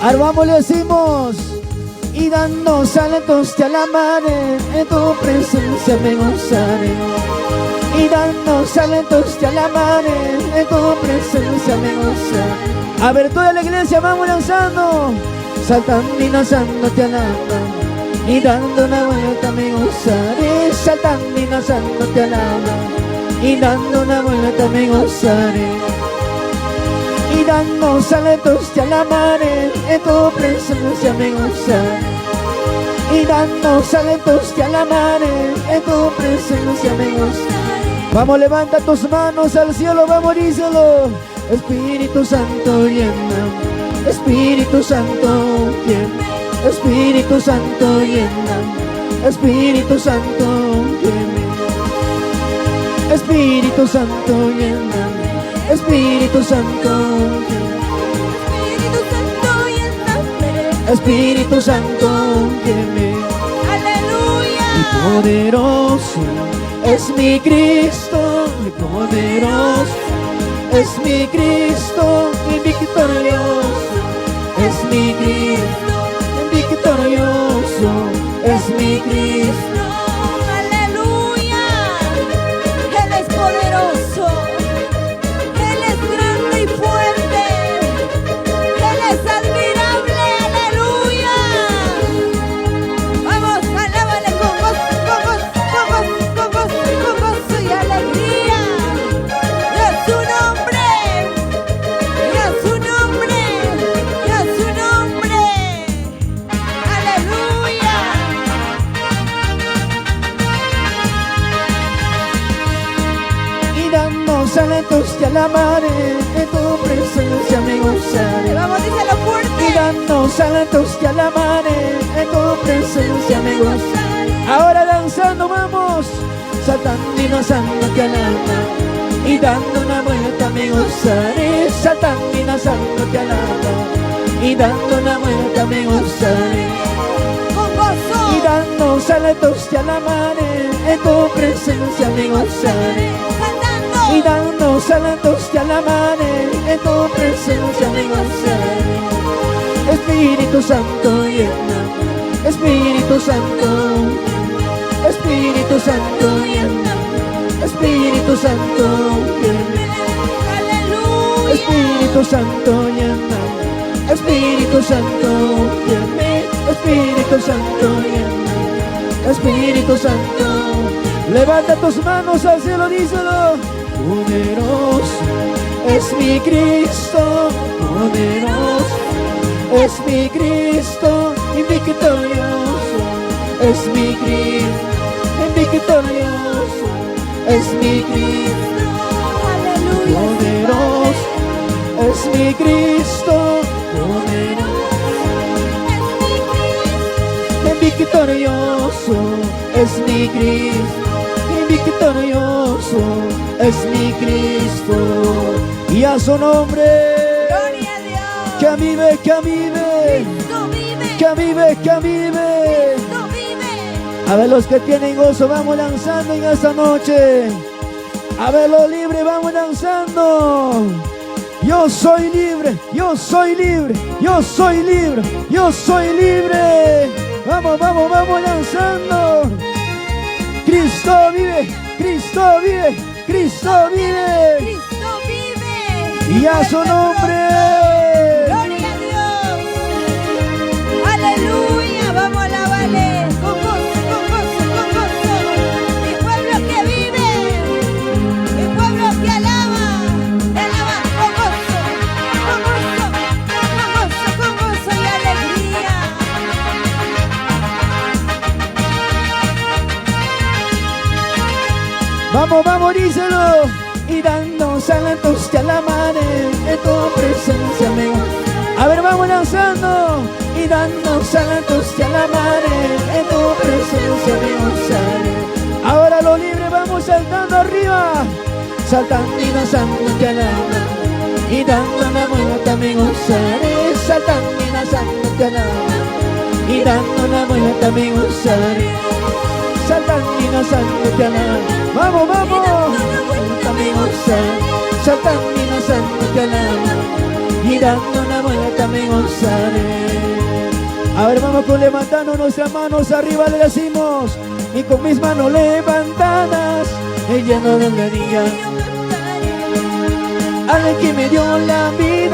Ahora vamos, le decimos. Y dando saltos te alabaré, en tu presencia me gozaré. Y dando saltos te alabaré, en tu presencia me gozaré. A ver, toda la iglesia, vamos lanzando. Saltando y danzando te alabo, y dando una vuelta me gozaré. Saltando y danzando te alabo, y dando una vuelta me gozaré. Y dando saltos te alabaré, en tu presencia me gozaré. Y dando saltos te alabaré, en tu presencia me gozaré. Vamos, levanta tus manos al cielo, vamos, díselo. Espíritu Santo llena, Espíritu Santo llena, Espíritu Santo llena, Espíritu Santo llena, Espíritu Santo llena, Espíritu Santo llena, Espíritu Santo llena. Aleluya. Y poderoso es mi Cristo, y poderoso es mi Cristo, y victorioso es mi Cristo, y victorioso es mi Cristo. Aleluya. Él es poderoso, Él es grande y fuerte, Él es admirable. Aleluya. Vamos, alábale con gozo, con gozo, con gozo, con gozo, con gozo y alegría. Y a su nombre, y a su nombre, y a su nombre. Aleluya. Y dando saltos te alabaré, en tu presencia me gozaré. Vamos, díselo Y fuerte. dando saltos te alabaré, en tu presencia me gozaré. Ahora danzando, vamos, saltando y danzando te alaba, y dando una vuelta me gozaré. Saltando y danzando te alaba, y dando una vuelta me gozaré. Con gozo. Y dando saltos te alabaré, en tu presencia me gozaré. Saltando. Y dando saltos te alabaré, en tu presencia me gozaré. Espíritu Santo llena, Espíritu Santo, Espíritu Santo llena, Espíritu Santo llena, Aleluya. Espíritu Santo llena, Espíritu Santo llena, Espíritu Santo llena, Espíritu Santo. Levanta tus manos al cielo, díselo. Poderoso es mi Cristo, poderoso es mi Cristo, y victorioso es mi Cristo, y victorioso es mi Cristo. Aleluya. Poderoso es mi Cristo, poderoso y victorioso es mi Cristo, y victorioso es mi Cristo. Y a su nombre, Gloria a Dios. que vive, que vive, Cristo vive. que vive, que vive. Cristo vive. A ver los que tienen gozo, vamos lanzando en esta noche. A ver los libres, vamos lanzando. Yo soy libre, yo soy libre, yo soy libre, yo soy libre. Vamos, vamos, vamos lanzando. Cristo vive, Cristo vive, Cristo vive. Cristo vive. Y a su nombre. Gloria a Dios. Aleluya. Vamos a alabarle. Con gozo, con gozo, con gozo. Mi pueblo que vive. Mi pueblo que alaba. Te alaba con gozo. Con gozo. Con gozo, con gozo y alegría. Vamos, vamos, díselo. Y dando saltos te alabaré, en tu presencia me gozaré. A ver, vamos lanzando. Y dando saltos te alabaré, en tu presencia me gozaré. Ahora lo libre, vamos saltando arriba. Saltando y danzando te alaba, y dando una vuelta me gozaré. Saltando y danzando te alaba, y dando una vuelta me gozaré. Saltando y danzando te alaba. Vamos, vamos. Me gozaré, saltando y danzando te alaba, y dando una vuelta me gozaré. A ver, vamos con levantando nuestras manos arriba, le decimos, y con mis manos levantadas, lleno de alegría, al que me dio la vida.